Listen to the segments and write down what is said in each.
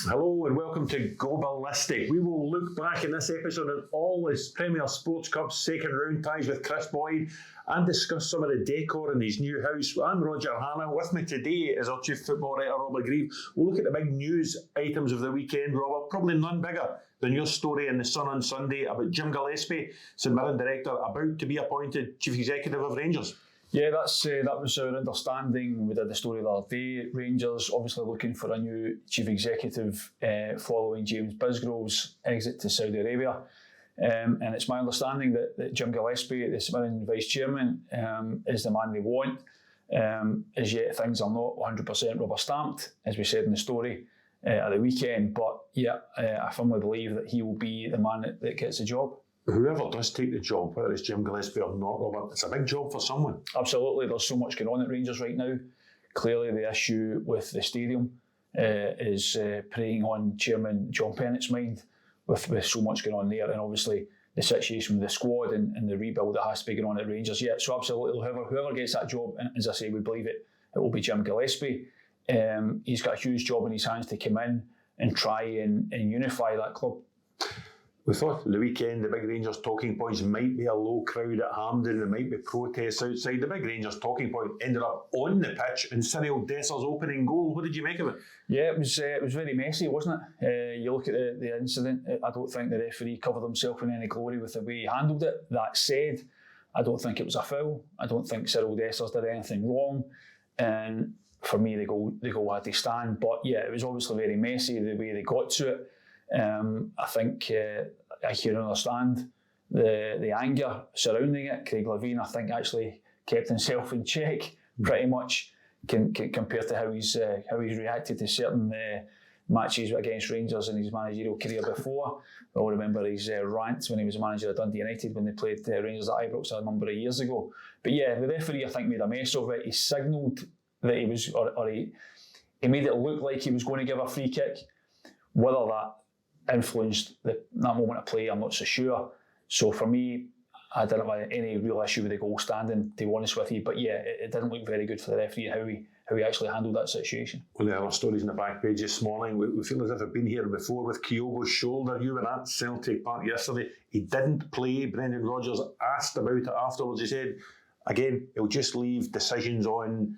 Hello and welcome to Ballistic. We will look back in this episode at all his Premier Sports Cup second round ties with Kris Boyd and discuss some of the decor in his new house. I'm Roger Hanna. With me today is our chief football writer, Robert Grieve. We'll look at the big news items of the weekend, Robert. Probably none bigger than your story in The Sun on Sunday about Jim Gillespie, St Mirren director, about to be appointed chief executive of Rangers. Yeah, that was our understanding. We did the story the other day. Rangers obviously looking for a new chief executive following James Bisgrove's exit to Saudi Arabia. And it's my understanding that Jim Gillespie, the St Mirren vice chairman, is the man they want. As yet, things are not 100% rubber stamped, as we said in the story at the weekend. But yeah, I firmly believe that he will be the man that gets the job. Whoever does take the job, whether it's Jim Gillespie or not, Robert, it's a big job for someone. Absolutely. There's so much going on at Rangers right now. Clearly, the issue with the stadium is preying on Chairman John Pennett's mind with so much going on there, and obviously the situation with the squad and the rebuild that has to be going on at Rangers. Yeah, so absolutely, whoever gets that job, and as I say, we believe it will be Jim Gillespie. He's got a huge job in his hands to come in and try and unify that club. We thought the weekend the big Rangers talking points might be a low crowd at Hampden, there might be protests outside. The big Rangers talking point ended up on the pitch in Cyril Dessers' opening goal. What did you make of it? Yeah, it was very messy, wasn't it? You look at the incident, I don't think the referee covered himself in any glory with the way he handled it. That said, I don't think it was a foul. I don't think Cyril Dessers did anything wrong. And for me, the goal had to stand. But yeah, it was obviously very messy, the way they got to it. I think I can understand the anger surrounding it. Craig Levein, I think, actually kept himself in check pretty much compared to how he's reacted to certain matches against Rangers in his managerial career before. I all remember his rant when he was a manager at Dundee United when they played Rangers at Ibrox a number of years ago. But yeah, the referee, I think, made a mess of it. He signalled that he was, or he made it look like he was going to give a free kick. Whether that influenced that moment of play, I'm not so sure. So for me, I didn't have any real issue with the goal standing, to be honest with you. But yeah, it didn't look very good for the referee how he actually handled that situation. Well, there are stories in the back page this morning. We feel as if I've been here before with Kyogo's shoulder. You were at Celtic Park yesterday. He didn't play. Brendan Rodgers asked about it afterwards. He said, again, he'll just leave decisions on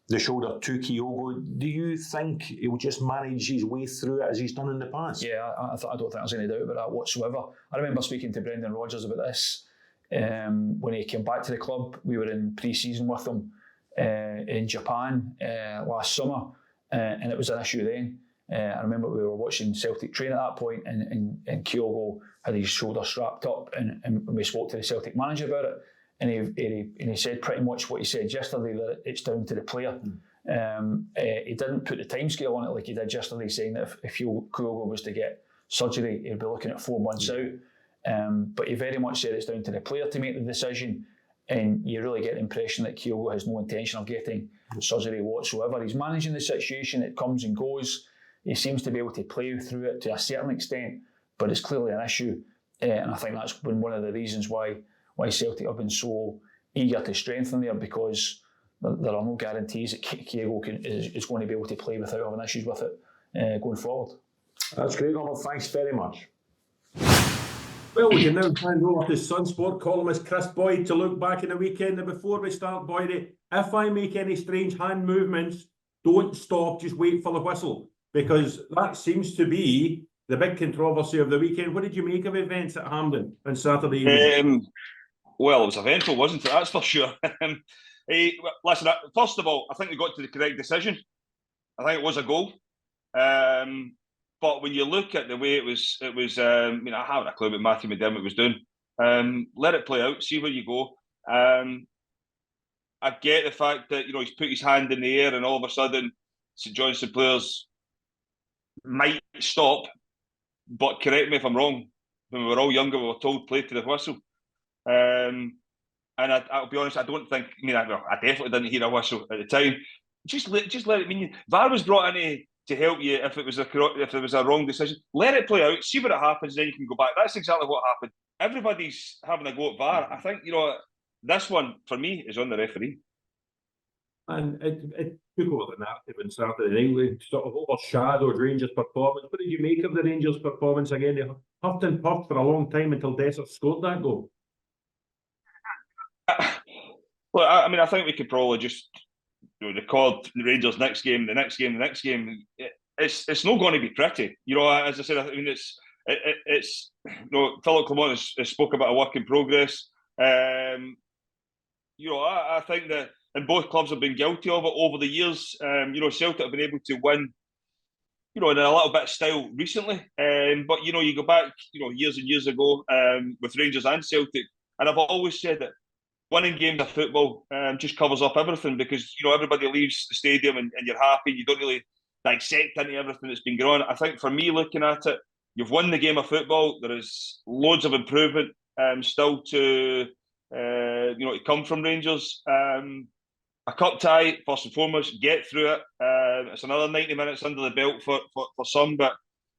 the shoulder to Kyogo. Do you think he'll just manage his way through it as he's done in the past? Yeah, I don't think there's any doubt about that whatsoever. I remember speaking to Brendan Rodgers about this when he came back to the club. We were in pre-season with him in Japan last summer, and it was an issue then. I remember we were watching Celtic train at that point, and Kyogo had his shoulder strapped up, and we spoke to the Celtic manager about it. And he said pretty much what he said yesterday, that it's down to the player. He didn't put the timescale on it like he did yesterday, saying that if Kyogo was to get surgery, he'd be looking at 4 months out. But he very much said it's down to the player to make the decision. And you really get the impression that Kyogo has no intention of getting surgery whatsoever. He's managing the situation, it comes and goes. He seems to be able to play through it to a certain extent, but it's clearly an issue. And I think that's been one of the reasons why Celtic have been so eager to strengthen there, because there are no guarantees that Kyogo is going to be able to play without having issues with it going forward. That's great, Robert. Thanks very much. Well, we can now hand over to Sunsport columnist Kris Boyd to look back in the weekend. And before we start, Boyd, if I make any strange hand movements, don't stop, just wait for the whistle, because that seems to be the big controversy of the weekend. What did you make of events at Hampden on Saturday evening? Well, it was eventful, wasn't it? That's for sure. Listen, first of all, I think they got to the correct decision. I think it was a goal. But when you look at the way it was, I haven't a clue what Matthew McDermott was doing. Let it play out, see where you go. I get the fact that, he's put his hand in the air and all of a sudden St Johnstone players might stop. But correct me if I'm wrong, when we were all younger, we were told play to the whistle. And I'll be honest, I don't think. I definitely didn't hear a whistle at the time. Just let it. VAR was brought in to help you if it was a wrong decision. Let it play out, see what it happens, then you can go back. That's exactly what happened. Everybody's having a go at VAR. I think this one for me is on the referee. And it took over the narrative on Saturday night. We sort of overshadowed Rangers' performance. What did you make of the Rangers' performance again? They huffed and puffed for a long time until Dessert scored that goal. Well, I mean, I think we could probably just record the Rangers next game, the next game, the next game. It's not going to be pretty. As I said, I mean, it's Philip Clement has spoke about a work in progress. I think that, and both clubs have been guilty of it over the years. Celtic have been able to win, in a little bit of style recently. But you go back, years and years ago with Rangers and Celtic, and I've always said that winning games of football just covers up everything, because everybody leaves the stadium and you're happy. You don't really dissect into everything that's been going on. I think for me, looking at it, you've won the game of football. There is loads of improvement still to come from Rangers. A cup tie, first and foremost, get through it. It's another 90 minutes under the belt for some. But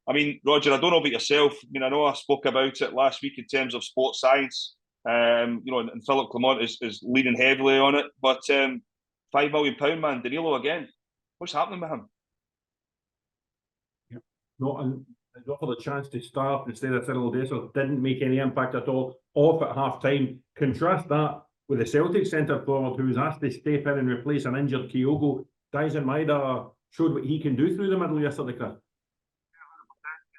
I mean, Roger, I don't know about yourself. I mean, I know I spoke about it last week in terms of sports science. And Philip Clement is leaning heavily on it. But £5 million man, Danilo again. What's happening with him? Not offered a chance to start instead of Cyril Dessers, didn't make any impact at all. Off at half time. Contrast that with the Celtic centre forward who was asked to step in and replace an injured Kyogo. Maeda showed what he can do through the middle yesterday, Chris.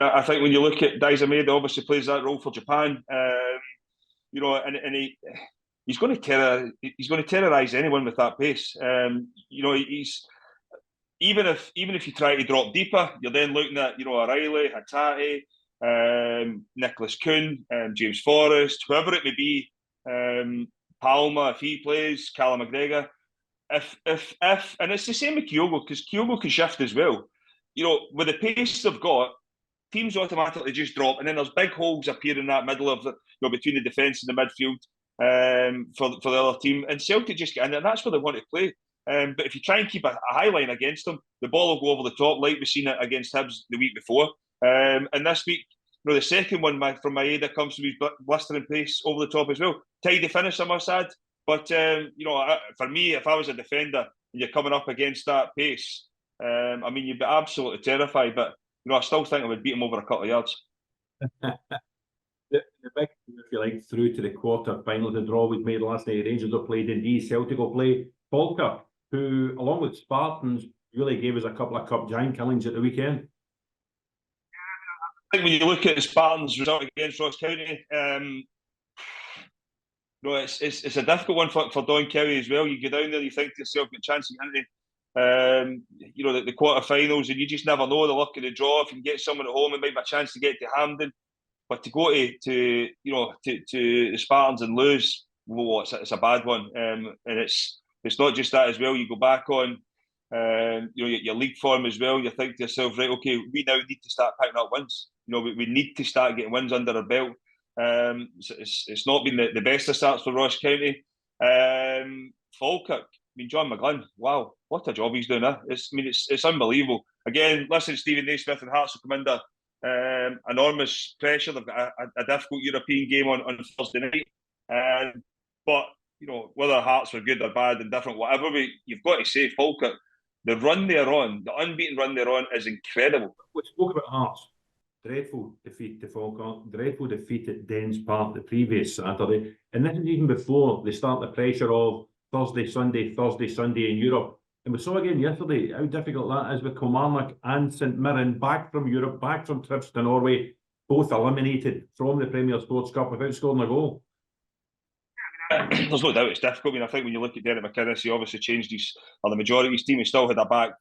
I think when you look at Maeda, obviously plays that role for Japan. He's going to terrorise anyone with that pace. He's even if you try to drop deeper, you're then looking at O'Reilly, Hatate, Nicholas Kuhn, James Forrest, whoever it may be, Palma if he plays, Callum McGregor. If and it's the same with Kyogo, because Kyogo can shift as well. With the pace they've got, teams automatically just drop, and then there's big holes appear in that middle of the between the defence and the midfield for the other team. And Celtic just get in there, and that's where they want to play. But if you try and keep a high line against them, the ball will go over the top, like we've seen it against Hibs the week before. And this week, the second one from Maeda comes from his blistering pace over the top as well. Tidy finish, I must add. But for me, if I was a defender and you're coming up against that pace, I mean, you'd be absolutely terrified. But I still think I would beat him over a couple of yards. The big, if you like, through to the quarter-final, the draw was made last night. Rangers will play Dundee, Celtic will play Falkirk, who, along with Spartans, really gave us a couple of cup giant killings at the weekend. I think when you look at the Spartans' result against Ross County, it's a difficult one for Don Kelly as well. You go down there, you think to yourself, get a chance of getting the quarter-finals, and you just never know the luck of the draw. If you can get someone at home, it might be a chance to get to Hampden. But to go to the Spartans and lose, it's a bad one. And it's not just that as well. You go back on your league form as well. You think to yourself, right, okay, we now need to start picking up wins. We need to start getting wins under our belt. It's not been the best of starts for Ross County. Falkirk, John McGlynn, wow, what a job he's doing. It's unbelievable. Again, listen, Stephen Naismith and Hearts will come under enormous pressure. They've got a difficult European game on Thursday night. But whether Hearts were good or bad and different, whatever, you've got to say Falkirk, the run they're on, the unbeaten run they're on, is incredible. We spoke about Hearts. Dreadful defeat to Falkirk, dreadful defeat at Dens Park the previous Saturday. And this is even before they start the pressure of Thursday, Sunday in Europe. And we saw again yesterday how difficult that is with Kilmarnock and St Mirren, back from Europe, back from trips to Norway, both eliminated from the Premier Sports Cup without scoring a goal. There's no doubt it's difficult. I think when you look at Derek McInnes, he obviously changed the majority of his team. He still had a back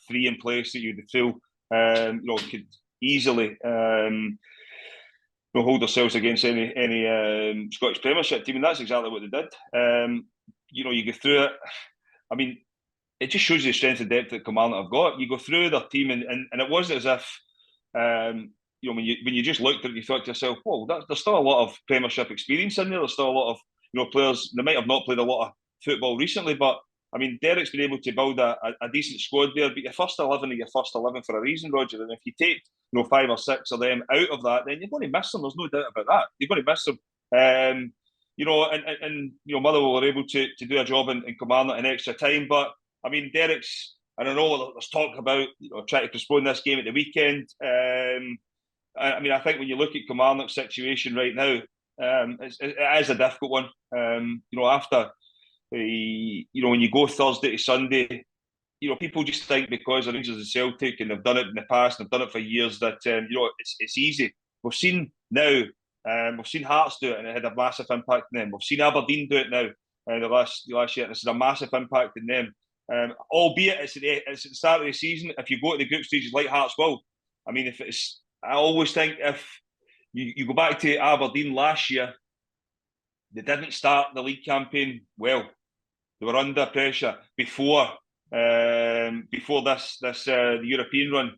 three in place that you'd feel could easily hold themselves against any Scottish Premiership team, and that's exactly what they did. You go through it. I mean, it just shows you the strength and depth that Kilmarnock have got. You go through their team, and it wasn't as if when you just looked at it, you thought to yourself, "Whoa, there's still a lot of Premiership experience in there. There's still a lot of players. They might have not played a lot of football recently, but I mean, Derek's been able to build a decent squad there. But your first 11 are your first 11 for a reason, Roger. And if you take 5 or 6 of them out of that, then you're going to miss them. There's no doubt about that. You're going to miss them. And Motherwell were able to do a job in Kilmarnock in extra time. But I mean, Derek's, and I know there's talk about trying to postpone this game at the weekend. I mean, I think when you look at Kilmarnock's situation right now, it is a difficult one. After when you go Thursday to Sunday, people just think because the Rangers and Celtic and they've done it in the past, and they've done it for years, that it's easy. We've seen now. We've seen Hearts do it, and it had a massive impact on them. We've seen Aberdeen do it now the last year, and this is a massive impact on them. Albeit it's at the start of the season. If you go to the group stages like Hearts will, I mean, I always think if you go back to Aberdeen last year, they didn't start the league campaign well. They were under pressure before this the European run.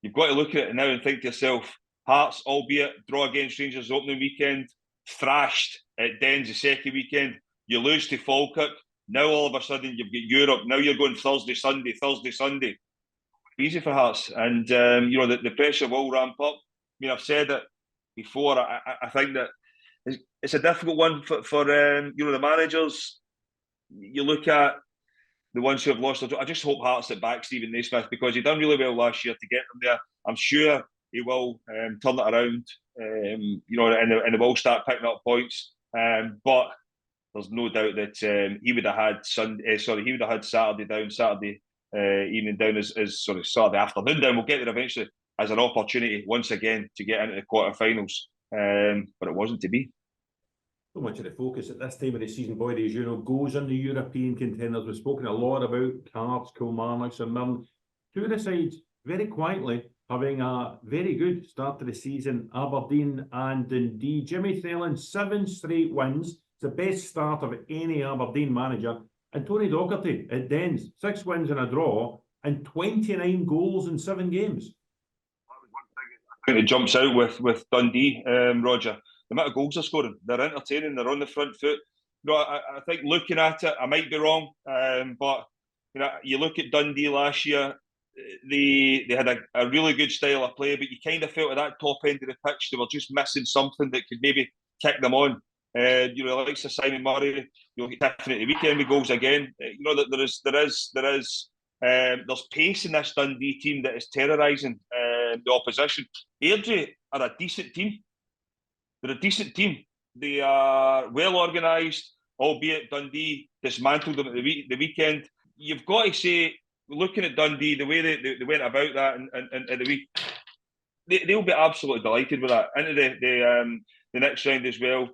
You've got to look at it now and think to yourself, Hearts, albeit draw against Rangers opening weekend, thrashed at Dens the second weekend. You lose to Falkirk. Now all of a sudden you've got Europe. Now you're going Thursday, Sunday. Easy for Hearts, and the pressure will ramp up. I mean, I've said it before. I think that it's a difficult one for the managers. You look at the ones who have lost. I just hope Hearts that back Stephen Naismith, because he done really well last year to get them there. I'm sure he will turn it around. And they will start picking up points. But there's no doubt that he would have had Saturday evening down as Saturday afternoon down. We'll get there eventually as an opportunity once again to get into the quarterfinals. But it wasn't to be. So much of the focus at this time of the season, Boyd, as you know, goes on the European contenders. We've spoken a lot about Hearts, Kilmarnock, and Mirren. Two of the sides, very quietly, having a very good start to the season, Aberdeen and Dundee. Jimmy Thelen, 7 straight wins. It's the best start of any Aberdeen manager. And Tony Docherty at Dens, 6 wins and a draw, and 29 goals in 7 games. I think it jumps out with Dundee, Roger. The amount of goals they're scoring, they're entertaining, they're on the front foot. I think looking at it, I might be wrong, but you look at Dundee last year, they had a really good style of play, but you kind of felt at that top end of the pitch they were just missing something that could maybe kick them on. Like Simon Murray, definitely weekend with goals again. There's pace in this Dundee team that is terrorising the opposition. Airdrie are a decent team. They're a decent team. They are well organised, albeit Dundee dismantled them at the weekend. You've got to say, looking at Dundee, the way they went about that and the week, they'll be absolutely delighted with that. Into the next round as well,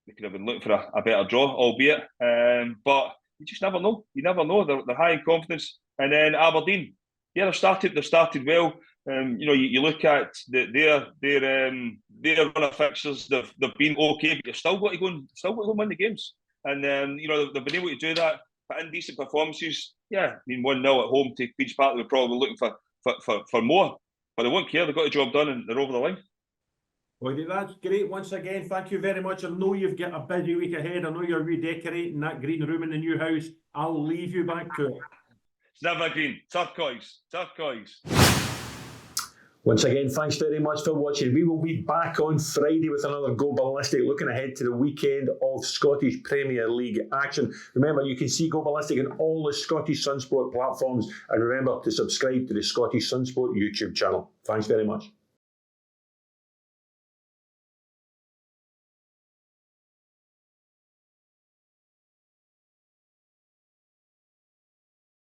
they could have been looking for a better draw, albeit. But you just never know. You never know. They're high in confidence. And then Aberdeen, they've started well. You look at their run of fixtures. They've been okay, but you've still got to go and win the games. And they've been able to do that. But in decent performances, 1-0 at home to Queen's Park. They were probably looking for more, but they won't care. They've got the job done and they're over the line. Well, that's great. Once again, thank you very much. I know you've got a busy week ahead. I know you're redecorating that green room in the new house. I'll leave you back to it. It's never green. Turquoise. Once again, thanks very much for watching. We will be back on Friday with another Go Ballistic, looking ahead to the weekend of Scottish Premier League action. Remember, you can see Go Ballistic on all the Scottish Sunsport platforms, and remember to subscribe to the Scottish Sunsport YouTube channel. Thanks very much.